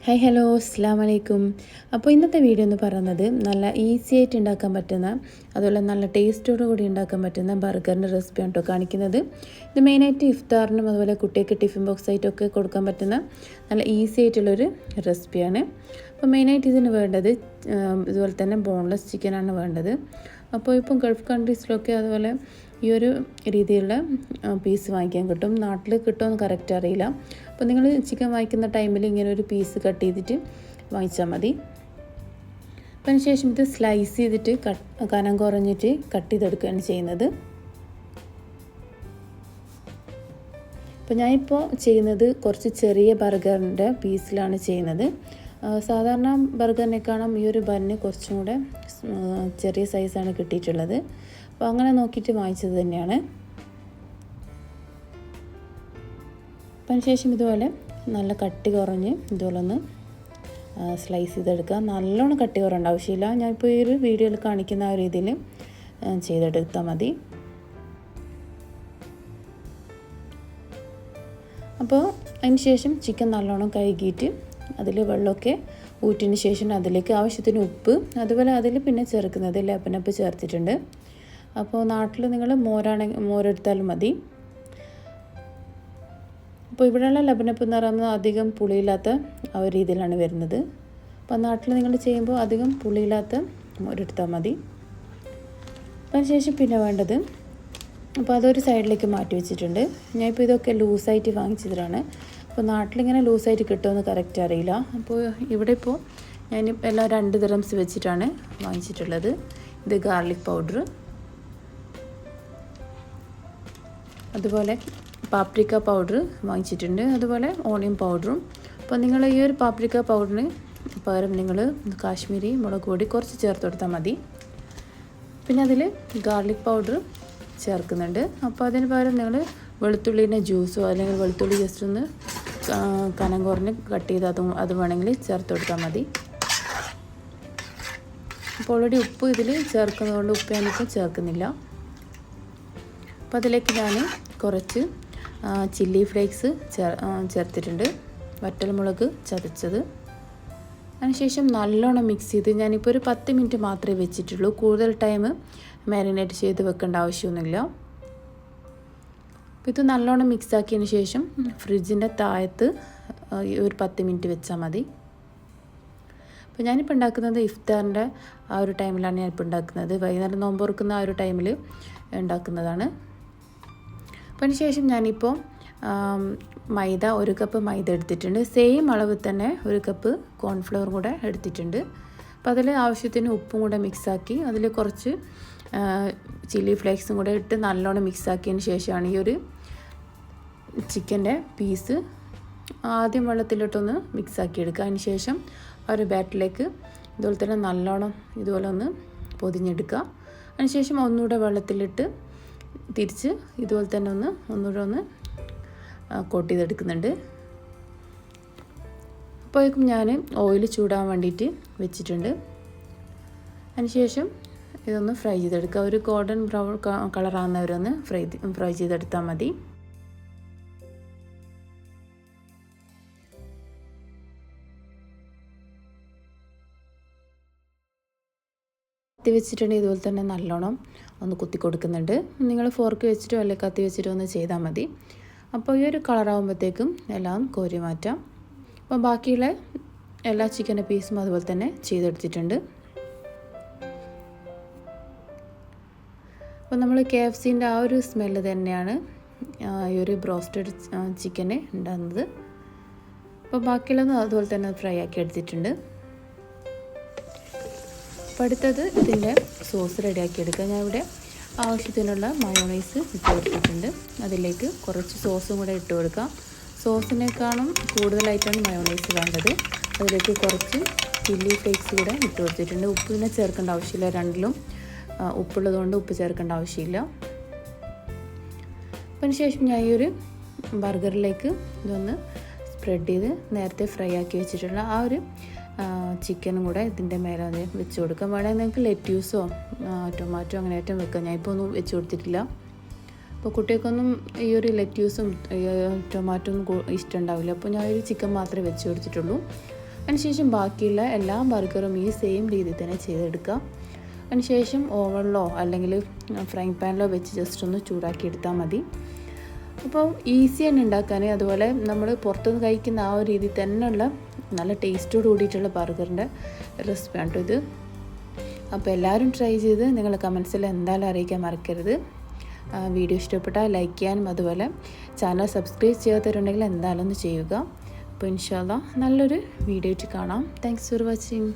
Hi hello അസ്സലാമു അലൈക്കും. അപ്പോൾ ഇന്നത്തെ വീഡിയോ എന്ന് പറയുന്നത് നല്ല ഈസി ആയിട്ട് ഉണ്ടാക്കാൻ പറ്റുന്ന അതുപോലെ നല്ല ടേസ്റ്റോടു കൂടി ഉണ്ടാക്കാൻ പറ്റുന്ന ബർഗറിൻ്റെ റെസിപ്പിയാണ് കേട്ടോ കാണിക്കുന്നത്. ഇത് മെയിനായിട്ട് ഇഫ്താറിനും അതുപോലെ കുട്ടികൾക്ക് ടിഫിൻ ബോക്സ് ആയിട്ടൊക്കെ കൊടുക്കാൻ പറ്റുന്ന നല്ല ഈസി ആയിട്ടുള്ളൊരു റെസിപ്പിയാണ്. അപ്പോൾ മെയിനായിട്ട് ഇതിന് വേണ്ടത് ഇതുപോലെ തന്നെ ബോൺലെസ് ചിക്കനാണ് വേണ്ടത്. അപ്പോൾ ഇപ്പം ഗൾഫ് കൺട്രീസിലൊക്കെ അതുപോലെ ഈ ഒരു രീതിയിലുള്ള പീസ് വാങ്ങിക്കാൻ കിട്ടും. നാട്ടിൽ കിട്ടുമെന്ന് കറക്റ്റ് അറിയില്ല. അപ്പോൾ നിങ്ങൾ ചിക്കൻ വാങ്ങിക്കുന്ന ടൈമിൽ ഇങ്ങനെ ഒരു പീസ് കട്ട് ചെയ്തിട്ട് വാങ്ങിച്ചാൽ മതി. അപ്പം അതിന് ശേഷം ഇത് സ്ലൈസ് ചെയ്തിട്ട് കനം കുറഞ്ഞിട്ട് കട്ട് ചെയ്തെടുക്കുകയാണ് ചെയ്യുന്നത്. അപ്പോൾ ഞാനിപ്പോൾ ചെയ്യുന്നത് കുറച്ച് ചെറിയ ബർഗറിൻ്റെ പീസിലാണ് ചെയ്യുന്നത്. സാധാരണ ബർഗറിനേക്കാളും ഈ ഒരു ബന്ന് കുറച്ചും കൂടെ ചെറിയ സൈസാണ് കിട്ടിയിട്ടുള്ളത്. അപ്പോൾ അങ്ങനെ നോക്കിയിട്ട് വാങ്ങിച്ചത് തന്നെയാണ്. അപ്പം അതിന് ശേഷം ഇതുപോലെ നല്ല കട്ടി കുറഞ്ഞ് ഇതുപോലെ ഒന്ന് സ്ലൈസ് ചെയ്തെടുക്കുക. നല്ലോണം കട്ടി കുറയേണ്ട ആവശ്യമില്ല. ഞാനിപ്പോൾ ഈ ഒരു വീഡിയോയിൽ കാണിക്കുന്ന ആ രീതിയിൽ ചെയ്തെടുത്താൽ മതി. അപ്പോൾ അതിന് ശേഷം ചിക്കൻ നല്ലോണം കഴുകിയിട്ട് അതിൽ വെള്ളമൊക്കെ ഊറ്റിന് ശേഷം അതിലേക്ക് ആവശ്യത്തിന് ഉപ്പ് അതുപോലെ അതിൽ പിന്നെ ചേർക്കുന്നത് ലെപ്പനപ്പ് ചേർത്തിട്ടുണ്ട്. അപ്പോൾ നാട്ടിൽ നിങ്ങൾ മോരെടുത്താലും മതി. അപ്പോൾ ഇവിടെയുള്ള ലെബനപ്പ് എന്ന് പറയുന്നത് അധികം പുളിയില്ലാത്ത ആ ഒരു രീതിയിലാണ് വരുന്നത്. അപ്പോൾ നാട്ടിൽ നിങ്ങൾ ചെയ്യുമ്പോൾ അധികം പുളിയില്ലാത്ത മോരെടുത്താൽ മതി. അപ്പോൾ അതിന് ശേഷം പിന്നെ വേണ്ടത് അപ്പോൾ അതൊരു സൈഡിലേക്ക് മാറ്റി വെച്ചിട്ടുണ്ട്. ഞാനിപ്പോൾ ഇതൊക്കെ ലൂസായിട്ട് വാങ്ങിച്ചതാണ്. അപ്പോൾ നാട്ടിലിങ്ങനെ ലൂസായിട്ട് കിട്ടുമെന്ന് കറക്റ്റ് അറിയില്ല. അപ്പോൾ ഇവിടെ ഇപ്പോൾ ഞാൻ എല്ലാം 2 ദിറംസ് വെച്ചിട്ടാണ് വാങ്ങിച്ചിട്ടുള്ളത്. ഇത് ഗാർലിക് പൗഡർ, അതുപോലെ പാപ്രിക്ക പൗഡർ വാങ്ങിച്ചിട്ടുണ്ട്, അതുപോലെ ഓണിയൻ പൗഡറും. അപ്പോൾ നിങ്ങൾ ഈ ഒരു പാപ്രിക്ക പൗഡറിന് പകരം നിങ്ങൾ കാശ്മീരി മുളക് പൊടി കുറച്ച് ചേർത്ത് കൊടുത്താൽ മതി. പിന്നെ അതിൽ ഗാർലിക് പൗഡർ ചേർക്കുന്നുണ്ട്. അപ്പോൾ അതിന് പകരം നിങ്ങൾ വെളുത്തുള്ളിൻ്റെ ജ്യൂസോ അല്ലെങ്കിൽ വെളുത്തുള്ളി ജസ്റ്റ് ഒന്ന് കനം കുറഞ്ഞ് കട്ട് ചെയ്ത് അത് വേണമെങ്കിൽ ചേർത്ത് കൊടുത്താൽ മതി. അപ്പോൾ ഓൾറെഡി ഉപ്പ് ഇതിൽ ചേർക്കുന്നതുകൊണ്ട് ഉപ്പ് ഞാനിപ്പോൾ ചേർക്കുന്നില്ല. അപ്പോൾ അതിലേക്ക് ഞാൻ കുറച്ച് ചില്ലി ഫ്ലേക്സ് ചേർത്തിട്ടുണ്ട്, വറ്റൽമുളക് ചതച്ചത്. അതിനുശേഷം നല്ലോണം മിക്സ് ചെയ്ത് ഞാനിപ്പോൾ ഒരു 10 മിനിറ്റ് മാത്രമേ വെച്ചിട്ടുള്ളൂ. കൂടുതൽ ടൈം മാരിനേറ്റ് ചെയ്ത് വെക്കേണ്ട ആവശ്യമൊന്നുമില്ല. അപ്പോൾ ഇത് നല്ലോണം മിക്സ് ആക്കിയതിന് ശേഷം ഫ്രിഡ്ജിൻ്റെ താഴത്ത് ഒരു 10 മിനിറ്റ് വെച്ചാൽ മതി. അപ്പോൾ ഞാനിപ്പോൾ ഉണ്ടാക്കുന്നത് ഇഫ്താറിൻ്റെ ആ ഒരു ടൈമിലാണ് ഞാനിപ്പോൾ ഉണ്ടാക്കുന്നത്. വൈകുന്നേരം നോമ്പ് തുറക്കുന്ന ആ ഒരു ടൈമിൽ ഉണ്ടാക്കുന്നതാണ്. അപ്പോൾ അതിന് ശേഷം ഞാനിപ്പോൾ മൈദ 1 കപ്പ് മൈദ എടുത്തിട്ടുണ്ട്. സെയിം അളവ് തന്നെ 1 കപ്പ് കോൺഫ്ലവറും കൂടെ എടുത്തിട്ടുണ്ട്. അപ്പോൾ അതിൽ ആവശ്യത്തിന് ഉപ്പും കൂടെ മിക്സാക്കി അതിൽ കുറച്ച് ചില്ലി ഫ്ലേക്സും കൂടെ ഇട്ട് നല്ലോണം മിക്സാക്കിയതിന് ശേഷമാണ് ഈ ഒരു ചിക്കൻ്റെ പീസ് ആദ്യം വെള്ളത്തിലിട്ടൊന്ന് മിക്സാക്കി എടുക്കുക. അതിന് ശേഷം ആ ഒരു ബാറ്ററിലേക്ക് ഇതുപോലെ തന്നെ നല്ലോണം ഇതുപോലെ ഒന്ന് പൊതിഞ്ഞെടുക്കുക. അതിന് ശേഷം ഒന്നുകൂടെ വെള്ളത്തിലിട്ട് തിരിച്ച് ഇതുപോലെ തന്നെ ഒന്നുകൂടെ ഒന്ന് കോട്ട് ചെയ്തെടുക്കുന്നുണ്ട്. അപ്പോഴേക്കും ഞാൻ ഓയിൽ ചൂടാൻ വേണ്ടിയിട്ട് വെച്ചിട്ടുണ്ട്. അതിന് ശേഷം ഇതൊന്ന് ഫ്രൈ ചെയ്തെടുക്കുക. ഒരു ഗോൾഡൻ ബ്രൗൺ കളറാകുന്നവരൊന്ന് ഫ്രൈ ചെയ്തെടുത്താൽ മതി. കത്തി വെച്ചിട്ടുണ്ടെങ്കിൽ ഇതുപോലെ തന്നെ നല്ലോണം ഒന്ന് കുത്തി കൊടുക്കുന്നുണ്ട്. നിങ്ങൾ ഫോർക്ക് വെച്ചിട്ടോ അല്ലെങ്കിൽ കത്തി വെച്ചിട്ടോ ഒന്ന് ചെയ്താൽ മതി. അപ്പോൾ ഈ ഒരു കളറാകുമ്പോഴത്തേക്കും എല്ലാം കോരി മാറ്റാം. അപ്പോൾ ബാക്കിയുള്ള എല്ലാ ചിക്കൻ്റെ പീസും അതുപോലെ തന്നെ ചെയ്തെടുത്തിട്ടുണ്ട്. അപ്പോൾ നമ്മൾ KFCൻ്റെ ആ ഒരു സ്മെല്ല് തന്നെയാണ് ഈ ഒരു ബ്രോസ്റ്റഡ് ചിക്കന് ഉണ്ടാകുന്നത്. അപ്പോൾ ബാക്കിയുള്ളതും അതുപോലെ തന്നെ ഫ്രൈ ആക്കി എടുത്തിട്ടുണ്ട്. അപ്പോൾ അടുത്തത് ഇതിൻ്റെ സോസ് റെഡിയാക്കി എടുക്കുക. ഞാൻ ഇവിടെ ആവശ്യത്തിനുള്ള മയോണൈസ് ഇട്ട് കൊടുത്തിട്ടുണ്ട്. അതിലേക്ക് കുറച്ച് സോസും കൂടെ ഇട്ട് കൊടുക്കുക. സോസിനേക്കാളും കൂടുതലായിട്ടാണ് മയോണൈസ് വേണ്ടത്. അതിലേക്ക് കുറച്ച് ചില്ലി ഫ്ലേക്സ് കൂടെ ഇട്ട് കൊടുത്തിട്ടുണ്ട്. ഉപ്പ് പിന്നെ ചേർക്കേണ്ട ആവശ്യമില്ല. രണ്ടിലും ഉപ്പുള്ളതുകൊണ്ട് ഉപ്പ് ചേർക്കേണ്ട ആവശ്യമില്ല. അതിന് ശേഷം ഞാൻ ഈ ഒരു ബർഗറിലേക്ക് ഇതൊന്ന് സ്പ്രെഡ് ചെയ്ത് നേരത്തെ ഫ്രൈ ആക്കി വെച്ചിട്ടുള്ള ആ ഒരു ചിക്കനും കൂടെ ഇതിൻ്റെ മേലെ അത് വെച്ച് കൊടുക്കാം. വേണമെങ്കിൽ നിങ്ങൾക്ക് ലെറ്റ്യൂസോ ടൊമാറ്റോ അങ്ങനെ ഏറ്റവും വെക്കാം. ഞാൻ ഇപ്പോൾ ഒന്നും വെച്ച് കൊടുത്തിട്ടില്ല. അപ്പോൾ കുട്ടികൾക്കൊന്നും ഈ ഒരു ലെറ്റ്യൂസും ടൊമാറ്റോ ഒന്നും ഇഷ്ടമുണ്ടാവില്ല. അപ്പോൾ ഞാൻ ഒരു ചിക്കൻ മാത്രമേ വെച്ച് കൊടുത്തിട്ടുള്ളൂ. അതിനുശേഷം ബാക്കിയുള്ള എല്ലാ ബർഗറും ഈ സെയിം രീതിയിൽ തന്നെ ചെയ്തെടുക്കുക. അതിനുശേഷം ഓവനിലോ അല്ലെങ്കിൽ ഫ്രൈങ് പാനിലോ വെച്ച് ജസ്റ്റ് ഒന്ന് ചൂടാക്കി എടുത്താൽ മതി. അപ്പോൾ ഈസിയാണ് ഉണ്ടാക്കാൻ. അതുപോലെ നമ്മൾ പുറത്തുനിന്ന് കഴിക്കുന്ന ആ ഒരു രീതിയിൽ തന്നെയുള്ള നല്ല ടേസ്റ്റോട് കൂടിയിട്ടുള്ള ബർഗറിൻ്റെ റെസിപ്പിയാണ് കേട്ടോ ഇത്. അപ്പോൾ എല്ലാവരും ട്രൈ ചെയ്ത് നിങ്ങൾ കമൻസിൽ എന്തായാലും അറിയിക്കാൻ മറക്കരുത്. വീഡിയോ ഇഷ്ടപ്പെട്ടാൽ ലൈക്ക് ചെയ്യാനും അതുപോലെ ചാനൽ സബ്സ്ക്രൈബ് ചെയ്യാത്തവരുണ്ടെങ്കിൽ എന്തായാലും ഒന്ന് ചെയ്യുക. അപ്പോൾ ഇൻഷാ അല്ലാഹ് നല്ലൊരു വീഡിയോ ആയിട്ട് കാണാം. Thanks for watching.